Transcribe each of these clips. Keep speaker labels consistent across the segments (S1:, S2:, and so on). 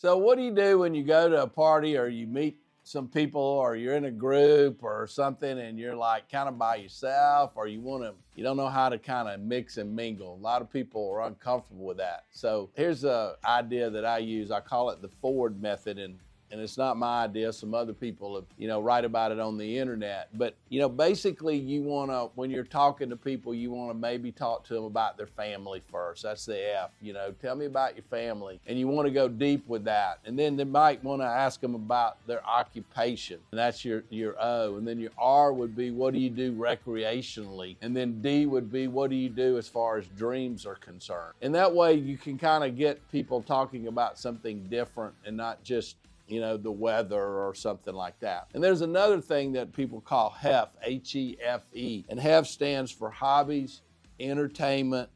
S1: So what do you do when you go to a party or you meet some people or you're in a group or something and you're like kind of by yourself, or you don't know how to kind of mix and mingle? A lot of people are uncomfortable with that. So here's an idea that I use. I call it the F.O.R.D method, and it's not my idea. Some other people have, write about it on the internet. But, basically you want to, when you're talking to people, you want to maybe talk to them about their family first. That's the F, tell me about your family. And you want to go deep with that. And then they might want to ask them about their occupation. And that's your O. And then your R would be, what do you do recreationally? And then D would be, what do you do as far as dreams are concerned? And that way you can kind of get people talking about something different and not just the weather or something like that. And there's another thing that people call H.E.F.E, H-E.F.E. And H.E.F. stands for hobbies, entertainment,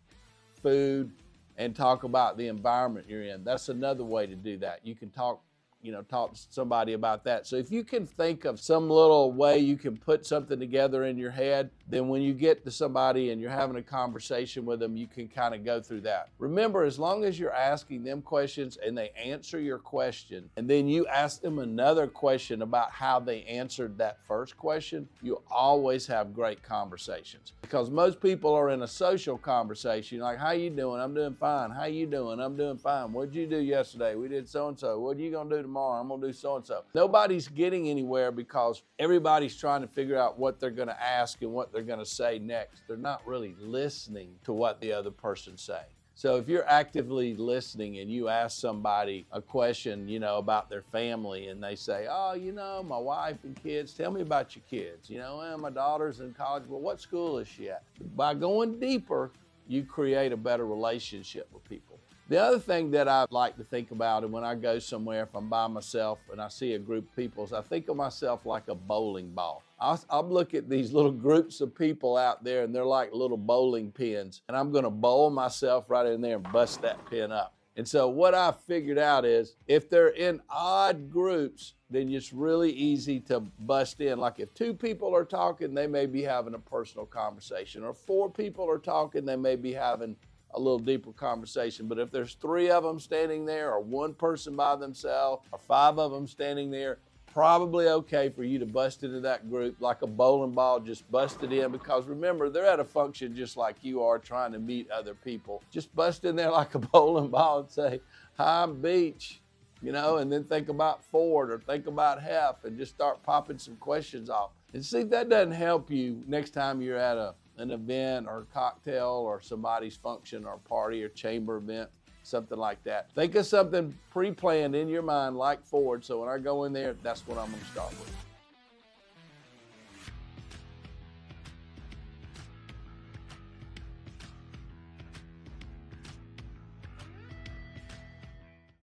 S1: food, and talk about the environment you're in. That's another way to do that. You can talk to somebody about that. So if you can think of some little way you can put something together in your head, then when you get to somebody and you're having a conversation with them, you can kind of go through that. Remember, as long as you're asking them questions and they answer your question, and then you ask them another question about how they answered that first question, you always have great conversations. Because most people are in a social conversation, like, how you doing? I'm doing fine. How you doing? I'm doing fine. What'd you do yesterday? We did so-and-so. What are you gonna do tomorrow? I'm gonna do so-and-so. Nobody's getting anywhere because everybody's trying to figure out what they're gonna ask and what they're gonna say next. They're not really listening to what the other person's saying. So if you're actively listening and you ask somebody a question, about their family, and they say, oh, my wife and kids, tell me about your kids. Well, my daughter's in college. Well, what school is she at? By going deeper, you create a better relationship with people. The other thing that I like to think about, and when I go somewhere, if I'm by myself and I see a group of people, is I think of myself like a bowling ball. I'll look at these little groups of people out there, and they're like little bowling pins, and I'm going to bowl myself right in there and bust that pin up. And so what I figured out is if they're in odd groups, then it's really easy to bust in. Like if 2 people are talking, they may be having a personal conversation, or 4 people are talking, they may be having a little deeper conversation. But if there's 3 of them standing there, or 1 person by themselves, or 5 of them standing there, probably okay for you to bust into that group like a bowling ball, just bust it in, because remember, they're at a function just like you are, trying to meet other people. Just bust in there like a bowling ball and say, hi, I'm Beach, and then think about F.O.R.D or think about H.E.F., and just start popping some questions off. And see if that doesn't help you next time you're at an event or a cocktail or somebody's function or party or chamber event, something like that. Think of something pre-planned in your mind like F.O.R.D, so when I go in there, that's what I'm gonna start with.